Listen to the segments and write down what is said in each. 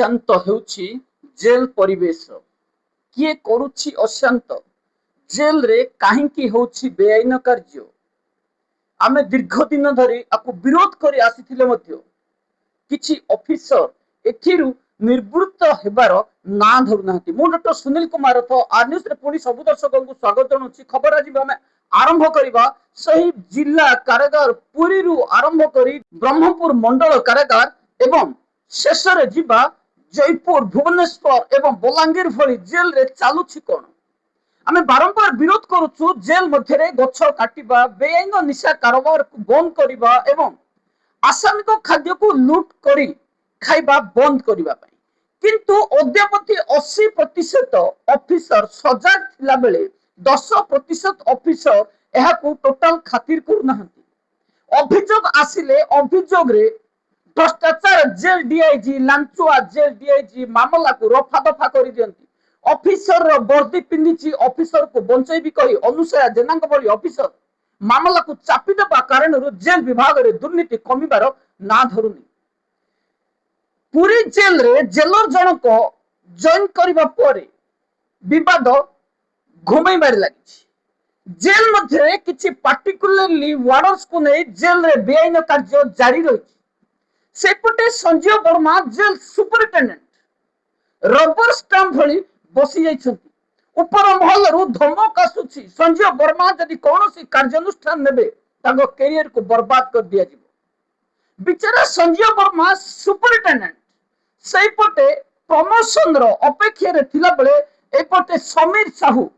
अशांत हेउछि जेल परिवेश किए करुछि अशांत जेल रे काहींकी होछि बेआईन कार्य आमे दीर्घ दिन धरी आपको विरोध करी आसीथिले मध्य किछि ऑफिसर एथिरु निर्वृत्त हेबार ना धरु नाहंती। मु डॉक्टर सुनील कुमार तो आर न्यूज रे पुणी सब दर्शकों को स्वागत जनाउछि। खबर आज आमे आरंभ करिबा सही जिला कारागार पुरी रु आरंभ करी ब्रह्मपुर मंडल कारागार एवं शेष रे जिबा जयपुर भुवनेश्वर एवं बलांगीर भली जेल रे चालुछि कोन। आमे बारंबार विरोध करूछु जेल मध्य रे गछ काटिबा बेआईन निशा कारोबार को बंद करिबा एवं आसामिक खाद्य को लूट करी खाइबा बंद करिबा पई, किंतु अद्यापति 80% ऑफिसर सजाग थिला बेले 10% ऑफिसर एहा को टोटल खातिर करू नाहंती। अभियोग आसिले अभियोग रे भ्रष्टाचार जेल डीआईजी लांचुआ जेल डीआईजी मामला को रफा दफा करी दियंती। ऑफिसर रो वर्दी पिंदिची ऑफिसर को बंचैबी कही अनुसया जेनांग भली ऑफिसर मामला को चापी देबा कारण जेल विभाग रे दुर्नीति कमिबार ना धरुनी। पूरी जेल रे जेलर जनक जॉइन करिबा परे विवाद घुमई बारी लागिछि। जेल मध्य किछि पार्टिकुलरली वार्डर्स को नै जेल रे बेआईन कार्य जारी रहिछि। सेपटे Sanjay Verma jail superintendent rubber stamp भली बसी जाइछन्ति। ऊपर महल रु धमक आसुछि संजय वर्मा यदि कौनसी कार्यानुष्ठान नेबे ताको कैरियर को बर्बाद कर दिया जिवो। बिचारा संजय वर्मा सुपरिटेंडेंट सेपटे प्रमोशन रो अपेक्षा रे थिला बेले एपटे समीर साहू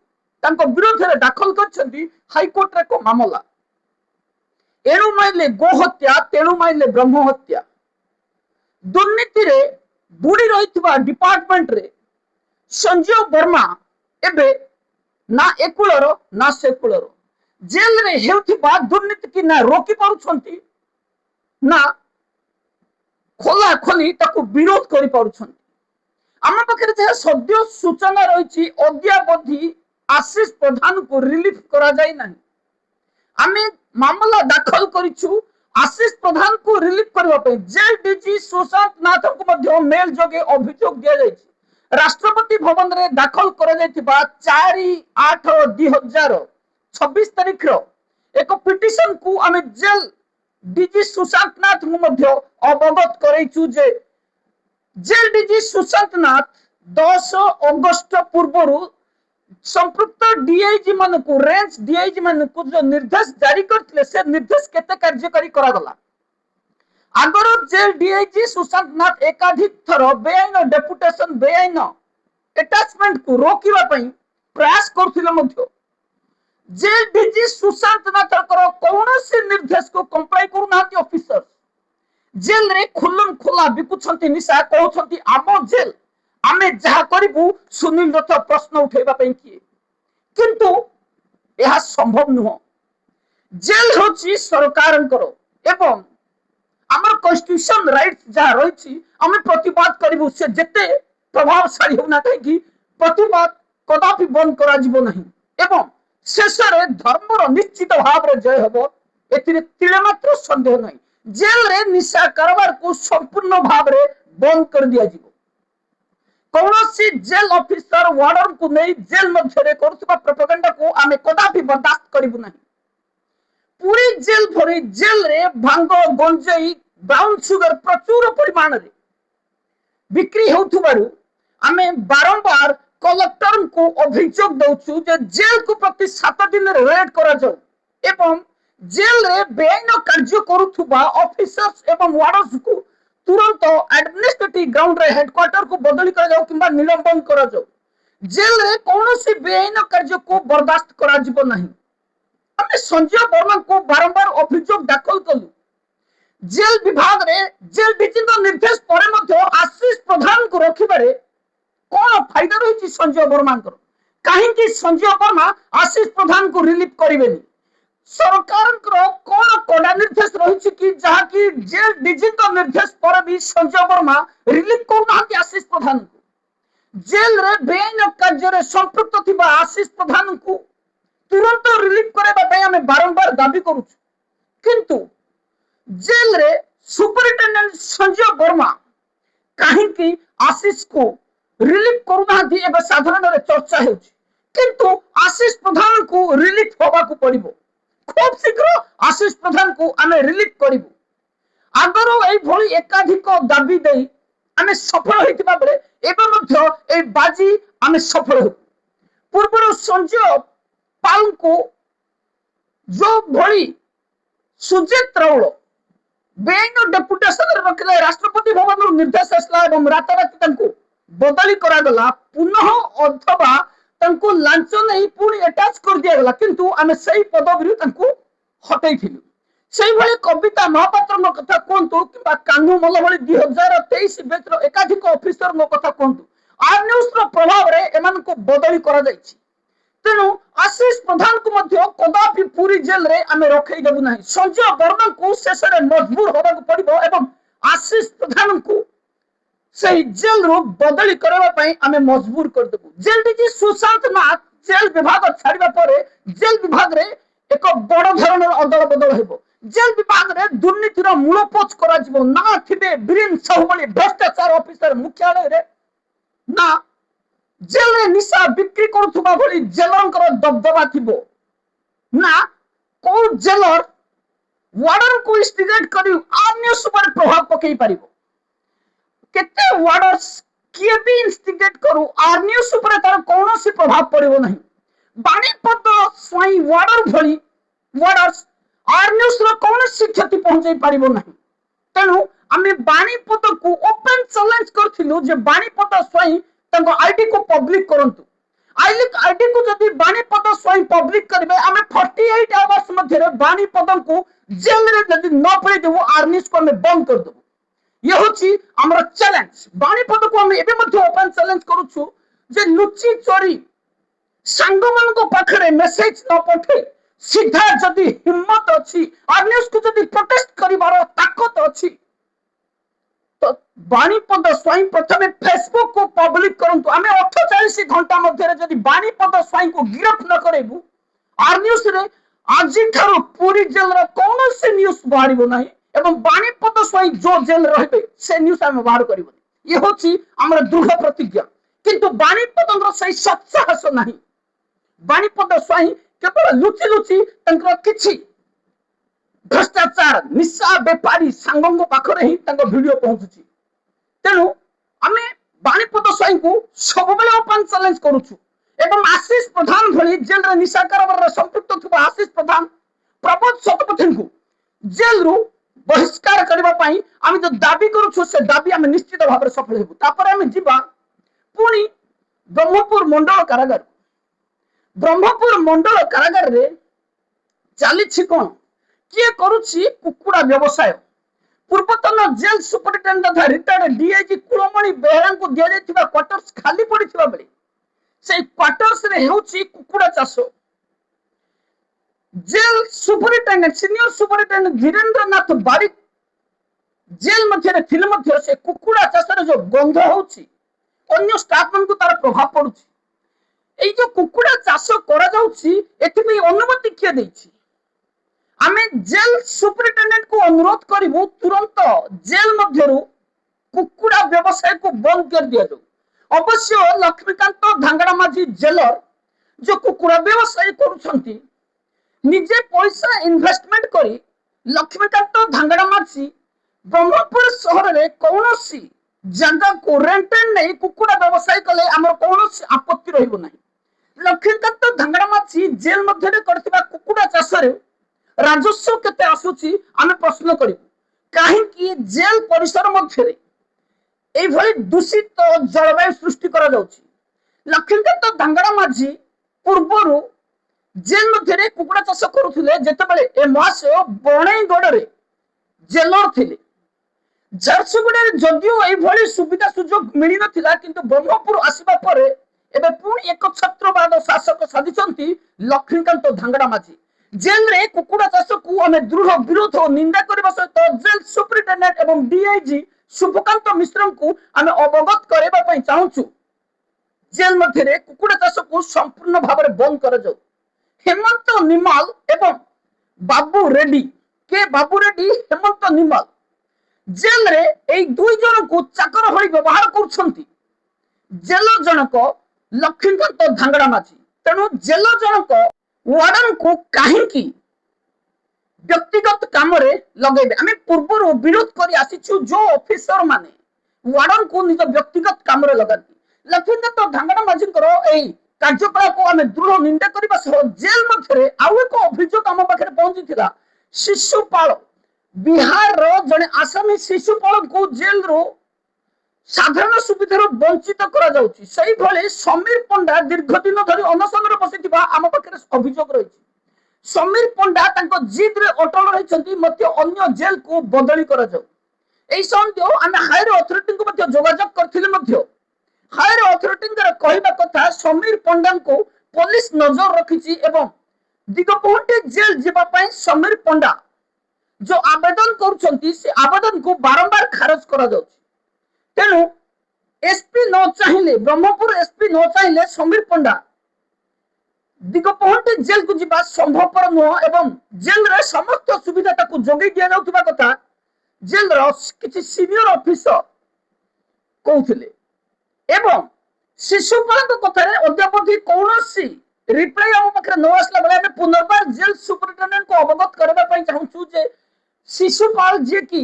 ताको विरोध रे दाखल करछन्ति हाई कोर्ट रे को मामला। एणु माइले गो हत्या तेणु माइले ब्रह्म हत्या। दुर्नीति रे बुड़ी रहितबा डिपार्टमेंट रे संजय वर्मा एबे ना एकुलर ना सेकुलर जेल रे हेउथिबा दुर्नीति की ना रोकी पारुछंती ना खोला खोली ताको विरोध करि पारुछंती। आम पाखे जे सद्य सूचना रहिछि अद्यावधि आशीष प्रधान को रिलीफ करा जाय नाही। आमे मामला दाखल करिछु आशीष प्रधान को रिलीफ करबा पे जेल डीजी सुशांत नाथ को मध्य मेल जोगे अभियोग दिया जायछि। राष्ट्रपति भवन रे दाखल करा जायथिबा 4/8/2026 तारिख रो एक पिटिशन को आमे जेल डीजी सुशांत नाथ को मध्य अवगत करैछु जे जेल डीजी सुशांत नाथ 10 अगस्त पूर्वरु संपृक्त डीआईजी मान को रेंज डीआईजी मान को जो निर्देश जारी करथिले से निर्देश केते कार्यकारी करा गला। आगर जेल डीआईजी सुशांत नाथ एकाधिक थर बेआईन डेपुटेशन बेआईन अटैचमेंट को रोकिबा पई प्रयास करथिले मध्य जेल डीजी सुशांत नाथ कर कोनोसी निर्देश को कंप्लाई करू नाहंती। ऑफिसर जेल रे खुल्लम खुला बिकुछंती निशा कहउछंती आम जेल आमे जहा करिबु सुनील रथ प्रश्न उठेबा पई किए, किंतु यह संभव नुह। जेल होची सरकारंकर एवं आमर कॉन्स्टिट्यूशन राइट्स जहा रहिछि आमे प्रतिवाद करिबु से जेते प्रभावशाली होना कहि प्रतिवाद कदापि बंद करा जिवो नहीं एवं शेषरे धर्मर निश्चित भाव रे जय हबो एतिरे तिले मात्र संदेह नहीं। जेल रे निशा कारोबार को संपूर्ण भाव रे बंद कर दिया जिवो। कौनसी जेल ऑफिसर वार्डन को नहीं जेल मध्य रे करथबा प्रोपेगेंडा को आमे कदापि बर्दाश्त करिबु नहीं। पूरी जेल भरी जेल रे भांग गंजेई ब्राउन सुगर प्रचुर परिमाण रे बिक्री होथुबारु आमे बारंबार कलेक्टर को अभियोग दउछु जे जेल को प्रति 7 दिन रेड करा जाऊ एवं जेल रे बेआईन कार्य करूथुबा ऑफिसर्स एवं वार्डर्स को तुरंत एडमिनिस्ट्रेटिव ग्राउंड रे हेडक्वार्टर को बदली करा जाऊ किंबा निलंबन करा जाऊ। जेल रे कौनसी बेआईन कार्य को बर्दाश्त करा जिवो नहीं। आमे संजय वर्मा को बारंबार अभियोग दाखल कलु। जेल विभाग रे जेल डीजी निर्देश पर मध्य आशीष प्रधान को रखिबारे कोन फायदा रहिछि संजय वर्मा को? काहे कि संजय वर्मा आशीष प्रधान को रिलीफ करिवेनी? सरकार कोन कोडा निर्देश रहिछि कि जहा कि जेल डीजी निर्देश पर भी संजय वर्मा रिलीफ करनाहंती आशीष प्रधान को। जेल रे बेआईन कार्य रे संपृक्त थिबा आशीष प्रधान को तुरंत रिलीफ करेबा पई हमें बारंबार दाबी करूछु, किंतु जेल रे सुपरिटेंडेंट संजय वर्मा कहीं आशीष को रिलीफ करूना साधारण चर्चा हो किंतु आशीष प्रधान को रिलीफ होगा पड़ो खूब शीघ्र आशीष प्रधान को आम रिलीफ करूँ आगर एकाधिक दाबी दे आम सफल होता बेले एवं बाजी आम सफल हो पूर्व संजय पाल को जो भली सुजित राउल बेआईन डेपुटेशन रखिले राष्ट्रपति भवन निर्देश आसला राताराति बदली करागला पुनः अथवा लांच नहीं पुणी अटैच कर दिगला किंतु आम से पदवी हटई से कविता महापात्र कथा कहतु कि कान्हू मल भाई 2023 बैच एकाधिक ऑफिसर कथा कहतु आर न्यूज प्रभाव में बदली करा तेणु आशीष प्रधान को कदापि पूरी जेल रे आमे रखईदेबू ना संजय वर्मा को शेष में मजबूर होगा पड़ो एवं आशीष प्रधान को से जेल रु बदली करने आमे मजबूर करदेबू जेल डीजी सुशांत नाथ जेल विभाग छाड़ा पर जेल विभाग रे एक बड़ धरण अदल बदल हो जेल विभाग रे दुर्नीतिर मूलपोच करा ना थिबे बीरेन साहू भली भ्रष्टाचार ऑफिसर मुख्यालय रे ना जेल रे निशा बिक्री करुवा भली जेलर दबदबा थिबो ना को जेलर वार्डर को इंस्टिगेट करी अन्य सुपर प्रभाव पकई पारिबो केते वार्डर्स किए भी इंस्टिगेट करू आर्मी सुपर तार कौनसी प्रभाव पड़िबो नहीं बाणीपत स्वाई वार्डर भली वार्डर्स आर्मी रो कौनसी क्षति पहुंचाई पारिबो नहीं तेणु आमे बाणीपत को ओपन चैलेंज करथिलु जे बाणीपत स्वाई तंको आईडी को पब्लिक करंतु आईडी को जदि बाणीपत स्वाई पब्लिक करबे आमे 48 आवर्स मध्ये बाणीपत को जेल रे जदि न पड़े देबो आर्मी को हमें बंद कर देबो ये होची हमर चैलेंज बाणीपत को हम एबे मध्ये ओपन चैलेंज करूछु जे लुची चोरी संगमन को पाखरे मेसेज न पठे सीधा जदि हिम्मत अछि आर्मी को जदि प्रोटेस्ट करिवार ताकत अछि तो बाणीपत स्वाई प्रथमे फेसबुक को पब्लिक करंतु आमे 48 घंटा मध्ये जदि बाणीपत स्वाई को गिरफ्त न करेबु आर न्यूज रे आज थारो पूरी जेल रे कौनसी न्यूज बाहरिबो नाही एवं बाणीपत स्वाई जो जेल रहिबे से न्यूज आमे बाहर करिबो ये होची हमर दृढ़ प्रतिज्ञा किंतु बाणीपत सही सत्साहस नाही बाणीपत स्वाई केवल लुचि लुचि तंकर किछि भ्रष्टाचार निशा बेपारी सांगों पाखरे ही तंको वीडियो पहुंचुची तेणु आमे बाणीपत स्वाई को सब बेले ओपन चैलेंज करूछु एवं आशीष प्रधान भली जेल रे निशा कारोबार संपृक्त थुबा आशीष प्रधान प्रबोध शतपथी को जेल रु बहिष्कार करबा पई आमे जो दाबी करूछु से दाबी आमे निश्चित भाव सफल हेबु तापर आमे जिबा पुनी ब्रह्मपुर मंडल कारागार रे चाली छि कोन किए करूछि कुकुड़ा व्यवसाय पूर्वतन jail superintendent retired DIG Kulamani Behera को दिया जायतिबा क्वार्टर्स खाली पड़िथिबा बेले से क्वार्टर्स रे हेउछि कुकुड़ा चाष jail superintendent senior superintendent Dhirendra Nath Barik jail मध्य थिले मध्य से कुकुड़ा चाष रे जो गंध होउछि अन्य स्टाफ मन को तार प्रभाव पड़ुछि ए जो कुकुड़ा चाष करा जाउछि एथि अनुमति किए दैछि आमे जेल सुपरिटेंडेंट को अनुरोध करिबु तुरंत जेल मध्यरु कुकुड़ा व्यवसाय को बंद कर दिया जाऊ अवश्य लक्ष्मीकांत धांगड़ा माझी जेलर जो कुकुड़ा व्यवसाय करूछंती निजे पैसा इन्वेस्टमेंट करी लक्ष्मीकांत धांगड़ा माझी ब्रह्मपुर शहर रे कौनसी जगह को रेंटेड नहीं कुकुड़ा व्यवसाय कले हमर कौनसी आपत्ति रहिबो नहीं लक्ष्मीकांत धांगड़ा माझी जेल मध्यरे करथिबा कुकुड़ा चाष रे राजस्व केते आसुची आमे प्रश्न करिबु काहे जेल परिसर मध्य ए भली दूषित जलवायु सृष्टि करा जाउची लक्ष्मीकांत धांगड़ा माझी पूर्वरु जेल मध्य कुकुड़ा चाष करुथिले जेते बेले ए महाशय बणेगड़ रे जेलर थिले झारसुगुड़ा रे जदियो ए भली सुविधा सुयोग मिली नथिला किंतु ब्रह्मपुर आसीबा परे एबे पुणी एक छत्रवाद शासक साधिचंती लक्ष्मीकांत धांगड़ा माझी जेल रे कुकुड़ा चाष को हमें दृढ़ विरोध और निंदा करबा सहित जेल सुपरिटेंडेंट एवं डीआईजी शुभकांत मिश्र को हमें अवगत करबा पई चाहूछु जेल मध्य रे कुकुड़ा चाष को संपूर्ण भाव में बंद कर जाऊ हेमंत निमाल एवं बाबू रेड्डी के बाबू रेड्डी हेमंत निमाल जेल रे एई दुई जन को चाकर भली व्यवहार करुछंती। जेल जनक लक्ष्मीकांत धांगड़ा माझी। तेणु जेल जनक वार्डन को काहेकि व्यक्तिगत काम रे लगेबे। आमे पूर्वर विरोध करी आसीछु जो ऑफिसर माने वार्डन को निज व्यक्तिगत काम रे लगाती। लक्ष्मीकांत धांगड़ा माझी करो एई कार्यकलाप को आमे दृढ़ निंदा करबा सह जेल मध्यरे आउ एक अभियोग आम पाखरे पहुंचीथिला। शिशुपाल बिहार रो जने आसामी शिशुपाल को जेल रो साधारण सुविधार वंचित करा जाउची। सही भले समीर पंडा दीर्घ दिन धरि अनशन रे बसिथिबा आम पाखरे अभियोग रहिछि। समीर पंडा तांको जिद रे अटल रहिछंती मते अन्य जेल को बदली करा जाउ। एई संदेह आमे हायर अथॉरिटी को मते जोगाजोग करथिले मते हायर अथॉरिटी कहवा कथा समीर पंडा को पुलिस नजर रखी एवं दिगपहटी जेल जीवाई समीर पंडा जो आवेदन करुछंती से आवेदन को बारंबार खारज करा जाउछि। तेणु एसपी न चाहिए ब्रह्मपुर एसपी न चाहिए समीर पंडा दिगपहटी जेल को जीवा संभवपर नुह एवं जेल रे समस्त सुविधा ताकू जोगै दिया जाउथिबा कथा जेल रो किछि सीनियर ऑफिसर कहउथिले। एवं शिशुपाल कथा अद्यावधि कौन रिप्लाई आम पाखे न आसला बेले आम पुनर्बार जेल सुपरिटेडेंट को अवगत करने चाहूँ जे शिशुपाल जी की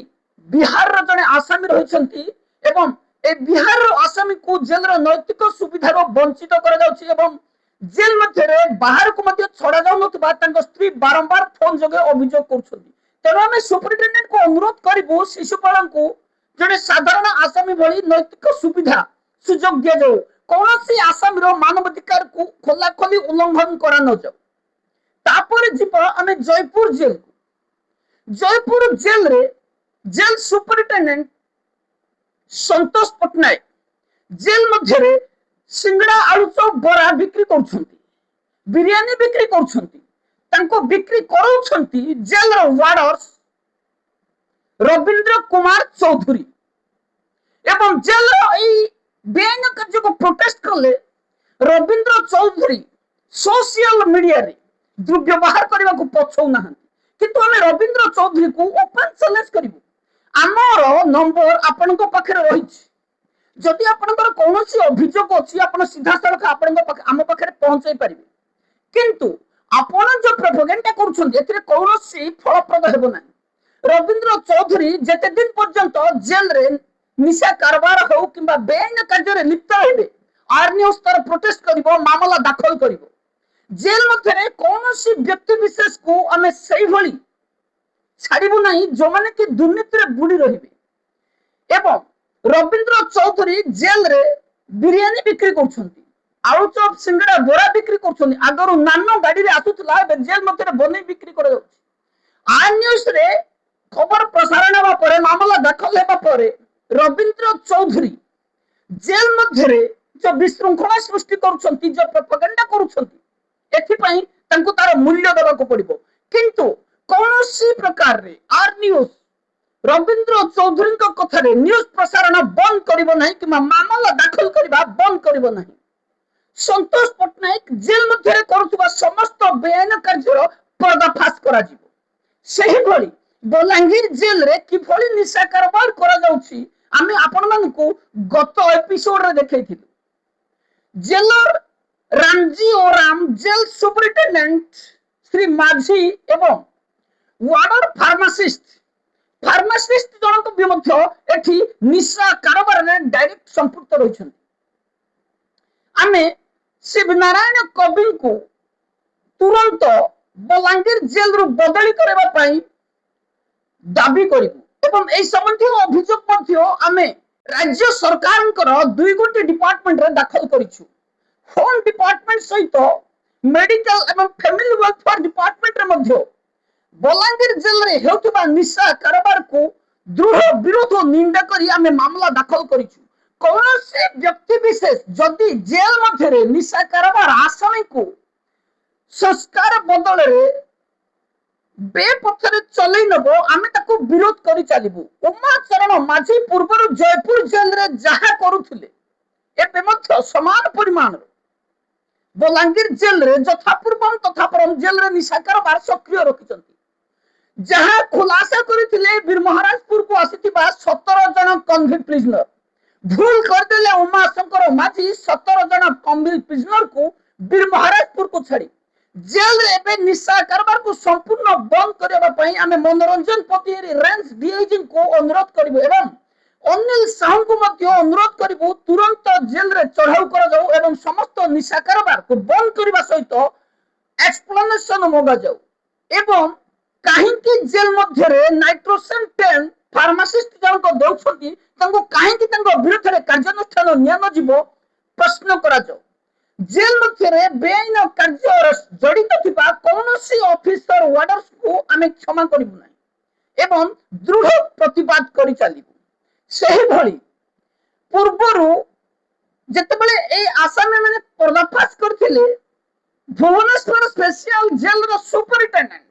बिहार जड़े आसामी रही एवं ए बिहार आसामी को जेल नैतिक सुविधार वंचित कर जेल मध्य बाहर को छड़ा जाऊ स्त्री बारंबार फोन जगे अभियोग कर। तेणु आम सुपरिटेडेंट को अनुरोध करूँ शिशुपाल को जड़े साधारण आसामी भली नैतिक सुविधा सुजोग दिया जाऊ। कौन सी आसामी मानवाधिकार को खोला खोली उल्लंघन करा न जाऊ। तापर जीवा आम जयपुर जेल को जयपुर जेल रे जेल सुपरिटेडेंट संतोष पट्टनायक जेल मध्य सिंगड़ा आलुचप बरा बिक्री करुछंती बिरियानी बिक्री करुछंती तांको बिक्री करूछंती जेल रो वार्डर्स रविंद्र कुमार चौधरी एवं जेल रो एई बेआईन कार्य को प्रोटेस्ट करले रविंद्र चौधरी सोशल मीडिया रे दुर्व्यवहार करने को पछौ ना किंतु हमें रविंद्र चौधरी को ओपन चैलेंज करिवु। आमर नंबर आपण पाखे रही जदि आपणकर कौन अभियोग अच्छी आप सीधा सड़क आम पाखे पहुंचाई पारे किंतु आपण जो प्रोपेगेंडा करुछन कौन फलप्रद हेबो ना। रविंद्र चौधरी जेते दिन पर्यंत जेल रे निशा कारबार हो कि बेआईन कार्य लिप्त हे आर्मी स्तर प्रोटेस्ट करिवो मामला दाखल करिवो। जेल मध्य कौन व्यक्ति विशेष को आम से छाड़ू ना जो मैंने कि दुर्नीति बुड़ी रही एवं रविंद्र चौधरी जेल रे बिरियानी बिक्री करछंती आलुचप सिंगड़ा बोरा बिक्री करछंती आगर नानो गाड़ी रे आसुतला जेल मध्य बनै बिक्री कर आ न्यूज रे खबर प्रसारण हेबा परे मामला दाखल हेबा परे रविंद्र चौधरी जेल मध्य जो विशृंखला सृष्टि करुछंती जो प्रोपेगेंडा करुछंती एथिपई तांको तार मूल्य देबाको पड़िबो। किंतु कौन प्रकार रे आर न्यूज रविंद्र चौधरी कथा न्यूज प्रसारण बंद करिवो नहीं कि मामला दाखल करबा बंद करिवो नहीं। संतोष पट्टनायक जेल मध्य करुवा समस्त बेआईन कार्य पर्दाफाश करा जिवो। सेही भली बलांगीर जेल रे किभली निशा कारोबार करा जाउछि आमे आपण मानकु गत एपिसोड रे देखैथिलु। Jailer Ramji Oram jail superintendent Shri Majhi एवं वार्डर फार्मासिस्ट जनक भी मध्य एठी निशा कारोबार रे डायरेक्ट संपुक्त रहिछन। आमे शिवनारायण कवि को तुरंत बलांगीर जेल रु बदली करबा पई दाबी करिबु एवं एई संबंधी अभियोग मध्य आमे राज्य सरकार दुई गोटी डिपार्टमेंट रे दाखल करिछु। होम डिपार्टमेंट सहित मेडिकल एवं फैमिली वेलफेयर डिपार्टमेंट रे मध्य बलांगीर जेल रे हेउथिबा निशा कारोबार को दृढ़ विरोध निंदा करी आमे मामला दाखल करिछु। कौन से व्यक्ति विशेष जदि जेल मध्य निशा कारोबार आसामी को संस्कार बदल बेपथरे चलै नबो आमे ताको विरोध करी चलिबु। उमाचरण माझी पूर्व जयपुर जेल रे जहा करुथिले एबे मध्य समान परिमाण बलांगीर जेल रे यथापूर्वम तथापरम जेल रे निशा कारोबार सक्रिय रखिछंती। जहाँ खुलासा करथिले वीर महाराजपुर को आसीथिबा 17 जन कन्विक्ट प्रिजनर भूल करदेले उमाशंकर माझी 17 जन कन्विक्ट प्रिजनर को वीर महाराजपुर को छाड़ी जेल रे एबे निशा कारबार को संपूर्ण बंद करबा पई आमे मनोरंजन पति रेंज डीआईजी को अनुरोध करबो एवं अनिल साहू को मध्य अनुरोध करबो तुरंत जेल रे चढ़ाऊ कर जाऊ एवं समस्त निशा कारबार को बंद करबा सहित एक्सप्लेनेशन मगा जाऊ एवं काहेकि जेल मध्य रे नाइट्रोसेन 10 फार्मासिस्ट जन को दउछंती तंको काहेकि तंको विरोध रे कार्यानुष्ठान नियम जीवो प्रश्न करा जाऊ जेल मध्य रे बेआईन कार्य जड़ित थिबा कौनसी ऑफिसर वार्डर्स को आमे क्षमा करिबु नै एवं दृढ़ प्रतिवाद करि चालिबु सही भली पूर्वरु जेतेबेले ए आसामी माने पर्दाफाश करथिले भुवनेश्वर स्पेशल जेल रो सुपरिटेंडेंट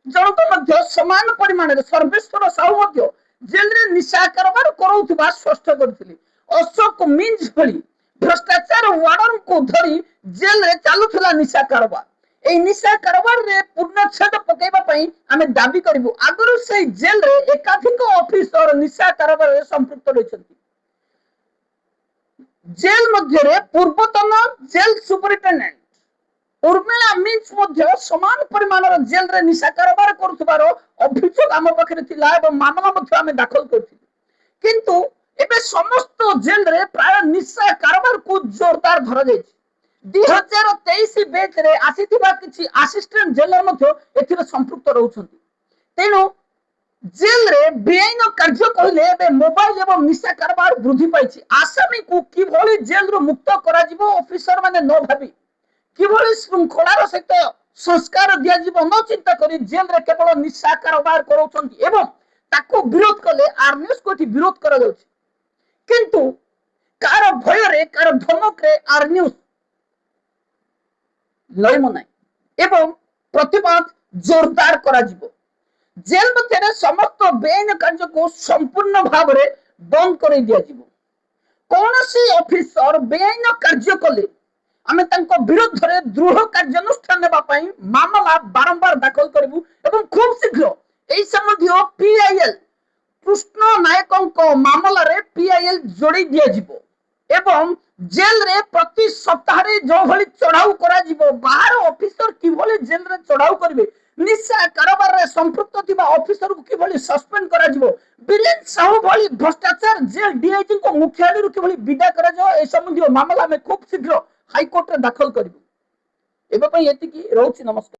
जनक मध्य समान परिमाण रे सर्वेश्वर साहू मध्य जेल रे निशा कारबार करउथिबा स्पष्ट करथिले अशोक मिंज भली भ्रष्टाचार वार्डन को धरी जेल रे चालुथिला निशा कारबार ए निशा कारबार रे पूर्णच्छेद पकेबा पई आमे दाबी करिवु आगरु से जेल रे एकाधिक ऑफिसर निशा कारबार रे संपृक्त रहिसंती जेल मध्य रे पूर्वतन जेल सुपरिटेंडेंट उर्मिला मिंच मध्य समान परिमाण जेल रे निशा कारबार करुथबार अभियोग आम पाखरे थिला एवं मामला मध्य आमे दाखल करथिलु किंतु एबे समस्त जेल रे प्राय निशा कारबार को जोरदार धरा जायछि 2023 बैच रे आसीथिबा किछि असिस्टेंट जेलर मध्य एथिरे संपृक्त रहउछंती तेनु जेल रे बेआईन कार्य कहले एबे मोबाइल एवं निशा कारबार वृद्धि पाइछि आसामी को किभଳି जेल रो मुक्त करा जिवो ऑफिसर माने न भाबी किभଳି श्रृंखलार सहित संस्कार दिया जीव न चिंता करी जेल रे केवल निशा कारबार करउछंती एवं ताको विरोध कले आरन्यूज कोठी विरोध करा जाउछि किंतु कार भय रे कार धमक रे आरन्यूज लयम नाही एवं प्रतिवाद जोरदार करा जिवो जेल मध्य समस्त बेआईन कार्य को संपूर्ण भाव रे बंद कर दिया जिवो कौनसी ऑफिसर बेआईन कार्य कले आमे तांको विरोध रे दृढ़ कार्यानुष्ठान नेबा पई मामला बारंबार दाखल करिवु एवं खूब शीघ्र एई संबंधी पीआईएल कृष्ण नायकंको मामला रे पीआईएल जोड़ी दिया जिवो एवं जेल रे प्रति सप्ताह रे जो भली चढ़ाऊ करा जिवो बाहर ऑफिसर किभली जेल रे चढ़ाऊ करिवे निशा कारबार रे संपृक्त थिबा ऑफिसर को किभली सस्पेंड करा जिवो बीरेन साहू भली भ्रष्टाचार जेल डीआईजी को मुख्यालय रो किभली विदा करा जाओ ए संबंधी मामला में खूब शीघ्र हाईकोर्ट रे दाखल करिवु एबे पई एति की रहउछि नमस्कार।